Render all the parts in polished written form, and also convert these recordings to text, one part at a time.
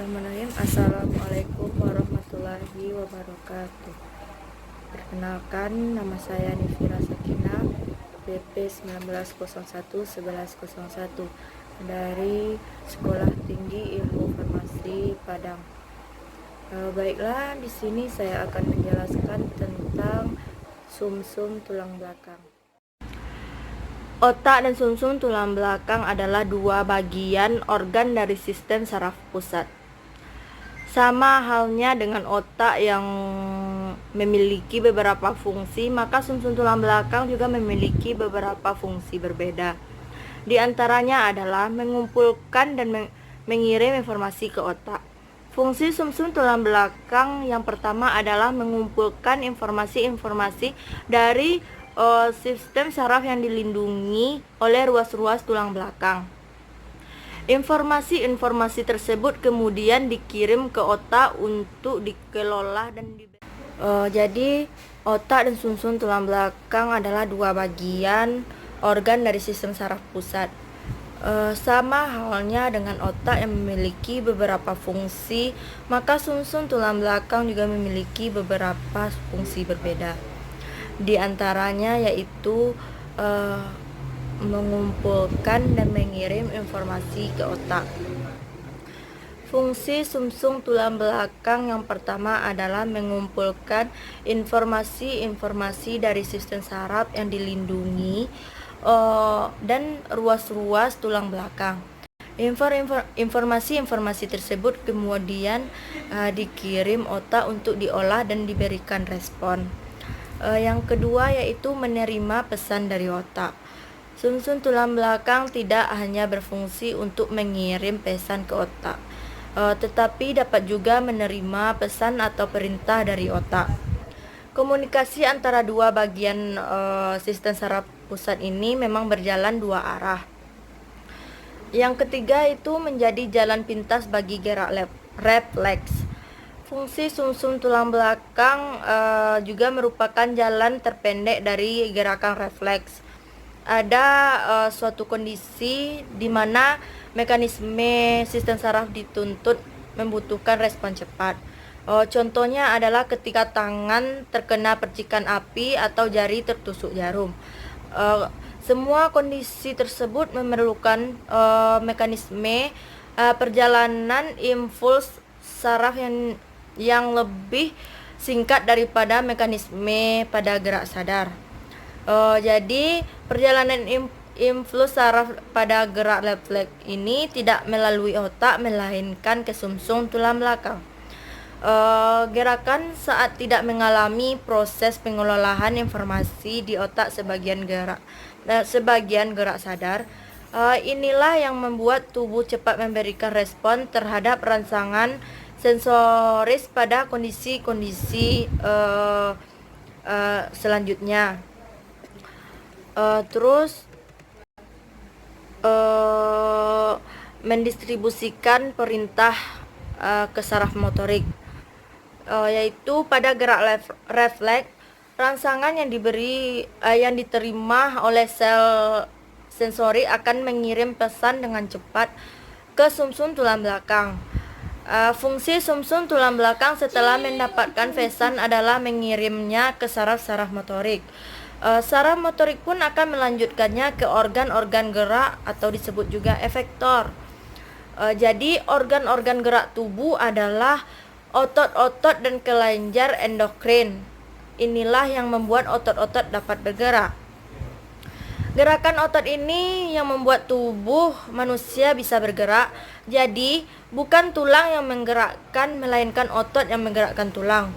Bismillahirrahmanirrahim. Assalamualaikum warahmatullahi wabarakatuh. Perkenalkan, nama saya Nifira Sakinah, PP 1901 1101 dari Sekolah Tinggi Ilmu Farmasi Padang. Baiklah, di sini saya akan menjelaskan tentang sumsum tulang belakang. Otak dan sumsum tulang belakang adalah dua bagian organ dari sistem saraf pusat. Sama halnya dengan otak yang memiliki beberapa fungsi, maka sumsum tulang belakang juga memiliki beberapa fungsi berbeda. Di antaranya adalah mengumpulkan dan mengirim informasi ke otak. Fungsi sumsum tulang belakang yang pertama adalah mengumpulkan informasi-informasi dari sistem saraf yang dilindungi oleh ruas-ruas tulang belakang. Informasi-informasi tersebut kemudian dikirim ke otak untuk dikelola dan jadi otak dan sumsum tulang belakang adalah dua bagian organ dari sistem saraf pusat. Sama halnya dengan otak yang memiliki beberapa fungsi, maka sumsum tulang belakang juga memiliki beberapa fungsi berbeda. Di antaranya yaitu mengumpulkan dan mengirim informasi ke otak. Fungsi sumsum tulang belakang yang pertama adalah mengumpulkan informasi-informasi dari sistem saraf yang dilindungi dan ruas-ruas tulang belakang. Informasi-informasi tersebut kemudian dikirim otak untuk diolah dan diberikan respon. Yang kedua yaitu menerima pesan dari otak. Sumsum tulang belakang tidak hanya berfungsi untuk mengirim pesan ke otak, tetapi dapat juga menerima pesan atau perintah dari otak. Komunikasi antara dua bagian sistem saraf pusat ini memang berjalan dua arah. Yang ketiga itu menjadi jalan pintas bagi gerak refleks. Fungsi sumsum tulang belakang juga merupakan jalan terpendek dari gerakan refleks. Ada suatu kondisi di mana mekanisme sistem saraf dituntut membutuhkan respon cepat. Contohnya adalah ketika tangan terkena percikan api atau jari tertusuk jarum. Semua kondisi tersebut memerlukan mekanisme perjalanan impuls saraf yang lebih singkat daripada mekanisme pada gerak sadar. Jadi perjalanan impuls saraf pada gerak refleks ini tidak melalui otak melainkan ke sumsum tulang belakang. Gerakan saat tidak mengalami proses pengelolaan informasi di otak sebagian gerak sadar. Inilah yang membuat tubuh cepat memberikan respon terhadap rangsangan sensoris pada kondisi-kondisi selanjutnya. Terus mendistribusikan perintah ke saraf motorik, yaitu pada gerak refleks, rangsangan yang diterima oleh sel sensori akan mengirim pesan dengan cepat ke sumsum tulang belakang. Fungsi sumsum tulang belakang setelah mendapatkan pesan adalah mengirimnya ke saraf-saraf motorik. Saraf motorik pun akan melanjutkannya ke organ-organ gerak atau disebut juga efektor. Jadi organ-organ gerak tubuh adalah otot-otot dan kelenjar endokrin. Inilah yang membuat otot-otot dapat bergerak. Gerakan otot ini yang membuat tubuh manusia bisa bergerak. Jadi, bukan tulang yang menggerakkan, melainkan otot yang menggerakkan tulang.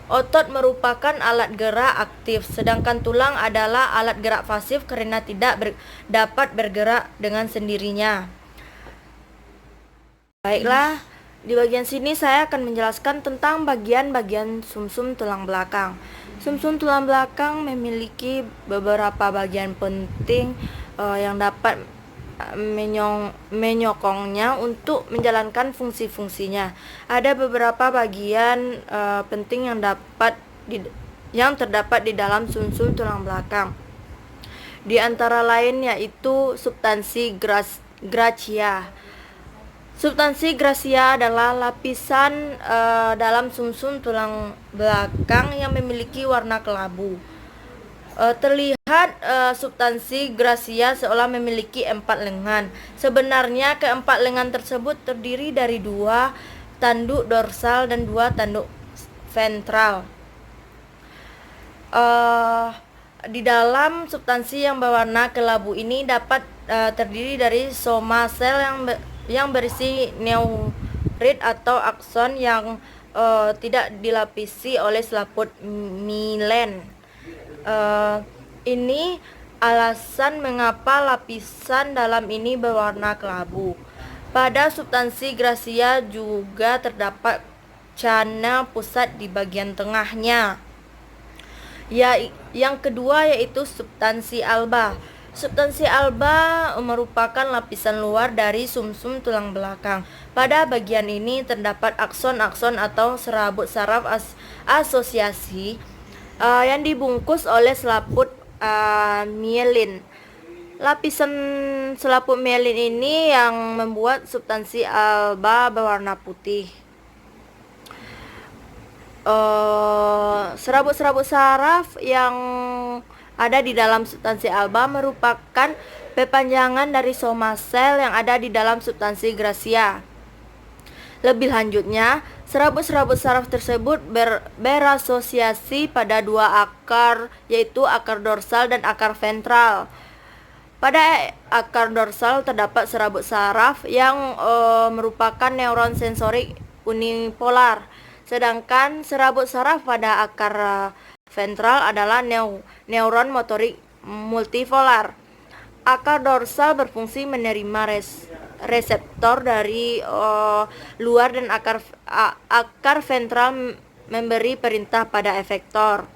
Otot merupakan alat gerak aktif, sedangkan tulang adalah alat gerak pasif karena tidak dapat bergerak dengan sendirinya. Baiklah, di bagian sini saya akan menjelaskan tentang bagian-bagian sumsum tulang belakang. Sumsum tulang belakang memiliki beberapa bagian penting yang dapat menyokongnya untuk menjalankan fungsi-fungsinya. Ada beberapa bagian penting yang terdapat di dalam sumsum tulang belakang. Di antara lain yaitu substansi Gracia. Substansi gracia adalah lapisan dalam sumsum tulang belakang yang memiliki warna kelabu. Terlihat substansi gracia seolah memiliki 4 lengan. Sebenarnya keempat lengan tersebut terdiri dari 2 tanduk dorsal dan 2 tanduk ventral. Di dalam substansi yang berwarna kelabu ini dapat terdiri dari soma sel yang berisi neurit atau akson yang tidak dilapisi oleh selaput milen. Ini alasan mengapa lapisan dalam ini berwarna kelabu. Pada substansi gracia juga terdapat channel pusat di bagian tengahnya. Yang kedua yaitu substansi alba. Substansi alba merupakan lapisan luar dari sumsum tulang belakang. Pada bagian ini terdapat akson-akson atau serabut saraf asosiasi yang dibungkus oleh selaput mielin. Lapisan selaput mielin ini yang membuat substansi alba berwarna putih. Serabut-serabut saraf yang ada di dalam substansi alba merupakan perpanjangan dari soma sel yang ada di dalam substansi gracia. Lebih lanjutnya, serabut-serabut saraf tersebut berasosiasi pada 2 akar, yaitu akar dorsal dan akar ventral. Pada akar dorsal terdapat serabut saraf yang merupakan neuron sensorik unipolar, sedangkan serabut saraf pada akar ventral adalah neuron motorik multipolar. Akar dorsal berfungsi menerima reseptor dari luar dan akar ventral memberi perintah pada efektor.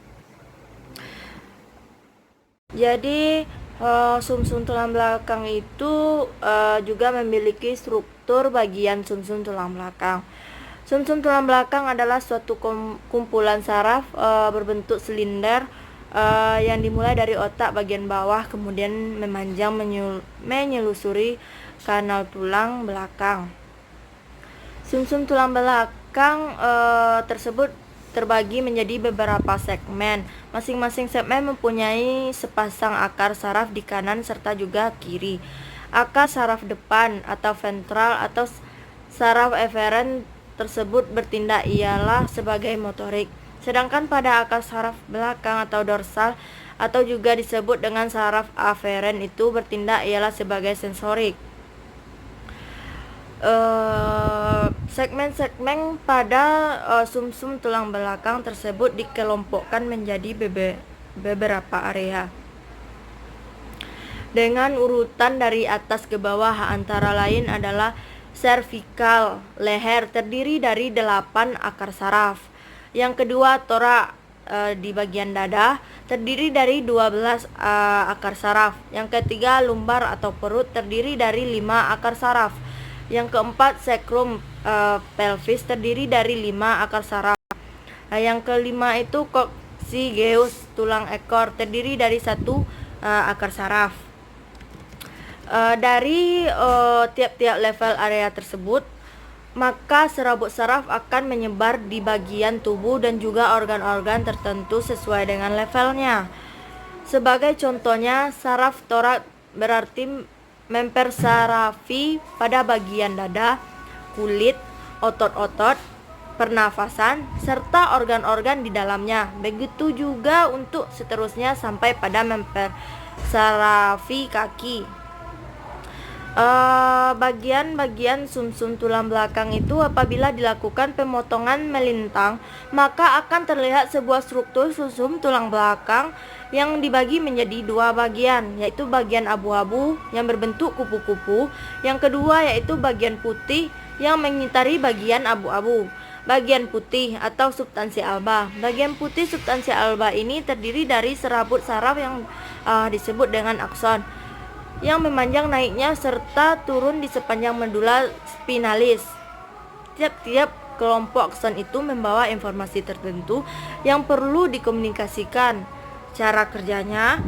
Jadi sumsum tulang belakang itu juga memiliki struktur bagian sumsum tulang belakang. Sumsum tulang belakang adalah suatu kumpulan saraf berbentuk silinder yang dimulai dari otak bagian bawah kemudian memanjang menyelusuri kanal tulang belakang. Sumsum tulang belakang tersebut terbagi menjadi beberapa segmen. Masing-masing segmen mempunyai sepasang akar saraf di kanan serta juga kiri. Akar saraf depan atau ventral atau saraf eferen tersebut bertindak ialah sebagai motorik, sedangkan pada akar saraf belakang atau dorsal atau juga disebut dengan saraf aferen itu bertindak ialah sebagai sensorik. Segmen-segmen pada sumsum tulang belakang tersebut dikelompokkan menjadi beberapa area dengan urutan dari atas ke bawah, antara lain adalah cervical, leher terdiri dari 8 akar saraf. Yang kedua, torak di bagian dada terdiri dari 12 akar saraf. Yang ketiga, lumbar atau perut terdiri dari 5 akar saraf. Yang keempat, sacrum pelvis terdiri dari 5 akar saraf. Yang kelima itu coccygeus, tulang ekor terdiri dari 1 akar saraf. Dari tiap-tiap level area tersebut, maka serabut saraf akan menyebar di bagian tubuh dan juga organ-organ tertentu sesuai dengan levelnya. Sebagai contohnya, saraf torak berarti mempersarafi pada bagian dada, kulit, otot-otot, pernafasan, serta organ-organ di dalamnya. Begitu juga untuk seterusnya sampai pada mempersarafi kaki. Bagian-bagian sumsum tulang belakang itu apabila dilakukan pemotongan melintang, maka akan terlihat sebuah struktur sumsum tulang belakang yang dibagi menjadi 2 bagian, yaitu bagian abu-abu yang berbentuk kupu-kupu, yang kedua yaitu bagian putih yang mengitari bagian abu-abu. Bagian putih atau substansi alba. Bagian putih substansi alba ini terdiri dari serabut saraf yang disebut dengan akson, yang memanjang naiknya serta turun di sepanjang medula spinalis. Tiap-tiap kelompok akson itu membawa informasi tertentu yang perlu dikomunikasikan. Cara kerjanya,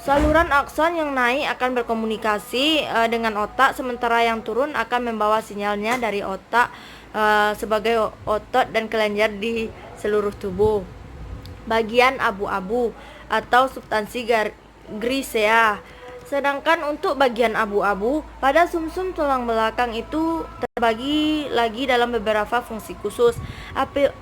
Saluran akson yang naik akan berkomunikasi dengan otak, sementara yang turun akan membawa sinyalnya dari otak sebagai otot dan kelenjar di seluruh tubuh. Bagian abu-abu atau substansi grisea. Sedangkan untuk bagian abu-abu pada sumsum tulang belakang itu terbagi lagi dalam beberapa fungsi khusus.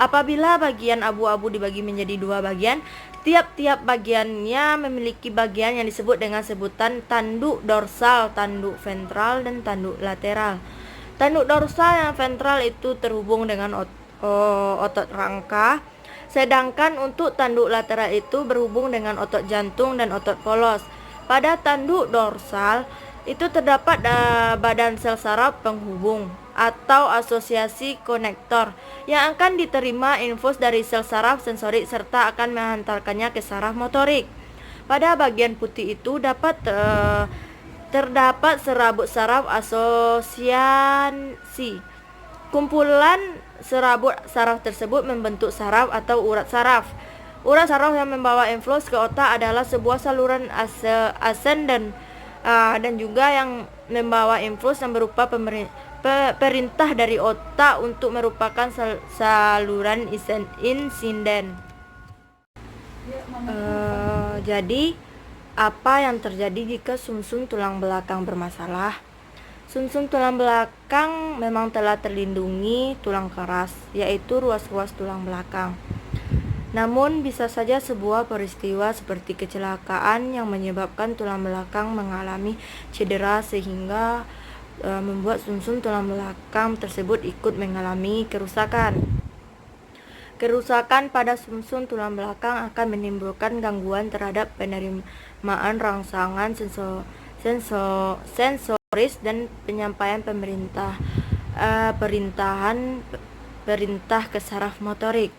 Apabila bagian abu-abu dibagi menjadi dua bagian, tiap-tiap bagiannya memiliki bagian yang disebut dengan sebutan tanduk dorsal, tanduk ventral, dan tanduk lateral. Tanduk dorsal yang ventral itu terhubung dengan otot rangka, sedangkan untuk tanduk lateral itu berhubung dengan otot jantung dan otot polos. Pada tanduk dorsal itu terdapat badan sel saraf penghubung atau asosiasi konektor yang akan diterima infus dari sel saraf sensorik serta akan menghantarkannya ke saraf motorik. Pada bagian putih itu terdapat serabut saraf asosiasi. Kumpulan serabut saraf tersebut membentuk saraf atau urat saraf. Urat saraf yang membawa infus ke otak adalah sebuah saluran ascendant dan juga yang membawa infus yang berupa perintah dari otak untuk merupakan saluran insiden. Jadi apa yang terjadi jika sumsum tulang belakang bermasalah? Sumsum tulang belakang memang telah terlindungi tulang keras, yaitu ruas-ruas tulang belakang. Namun bisa saja sebuah peristiwa seperti kecelakaan yang menyebabkan tulang belakang mengalami cedera sehingga membuat sumsum tulang belakang tersebut ikut mengalami kerusakan. Kerusakan pada sumsum tulang belakang akan menimbulkan gangguan terhadap penerimaan rangsangan sensoris dan penyampaian perintah ke saraf motorik.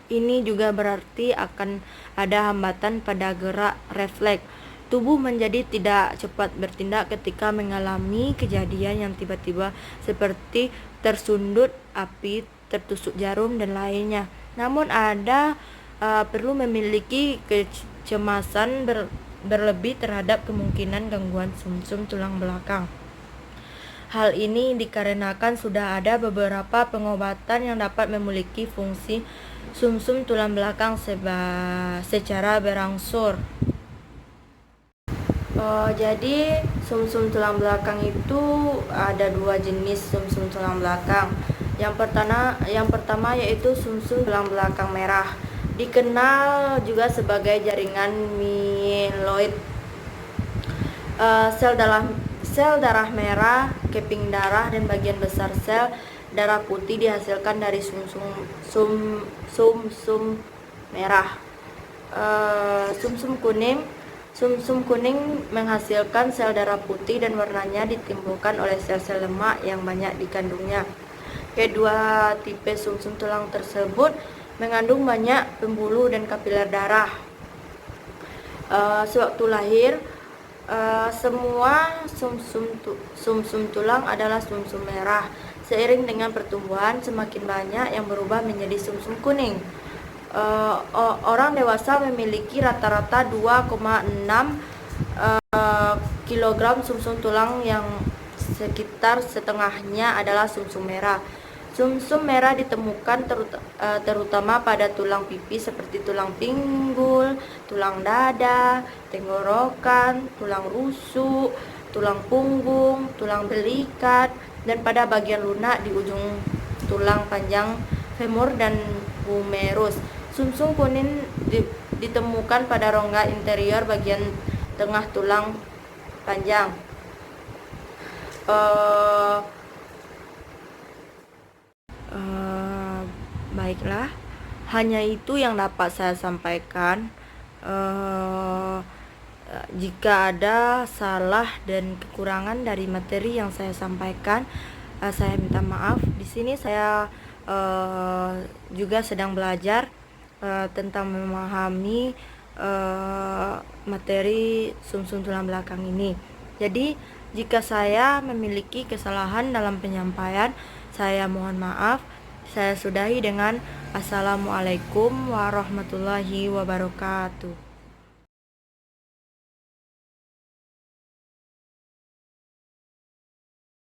Ini juga berarti akan ada hambatan pada gerak refleks. Tubuh menjadi tidak cepat bertindak ketika mengalami kejadian yang tiba-tiba seperti tersundut api, tertusuk jarum, dan lainnya. Namun perlu memiliki kecemasan berlebih terhadap kemungkinan gangguan sumsum tulang belakang. Hal ini dikarenakan sudah ada beberapa pengobatan yang dapat memiliki fungsi sumsum tulang belakang secara berangsur. Jadi sumsum tulang belakang itu ada dua jenis sumsum tulang belakang. Yang pertama yaitu sumsum tulang belakang merah, dikenal juga sebagai jaringan mieloid. Sel darah merah, keping darah, dan bagian besar sel darah putih dihasilkan dari sumsum merah. Sumsum kuning menghasilkan sel darah putih dan warnanya ditimbulkan oleh sel-sel lemak yang banyak dikandungnya. Kedua tipe sumsum tulang tersebut mengandung banyak pembuluh dan kapiler darah. Sewaktu lahir, semua sumsum tulang adalah sumsum merah. Seiring dengan pertumbuhan, semakin banyak yang berubah menjadi sumsum kuning. Orang dewasa memiliki rata-rata 2,6 kg sumsum tulang yang sekitar setengahnya adalah sumsum merah. Sumsum merah ditemukan terutama pada tulang pipi seperti tulang pinggul, tulang dada, tenggorokan, tulang rusuk, tulang punggung, tulang belikat, dan pada bagian lunak di ujung tulang panjang femur dan humerus. Sumsum kuning ditemukan pada rongga interior bagian tengah tulang panjang. Baiklah, hanya itu yang dapat saya sampaikan. Jika ada salah dan kekurangan dari materi yang saya sampaikan, saya minta maaf. Di sini saya juga sedang belajar tentang memahami materi sumsum tulang belakang ini. Jadi jika saya memiliki kesalahan dalam penyampaian, saya mohon maaf. Saya sudahi dengan Assalamualaikum warahmatullahi wabarakatuh.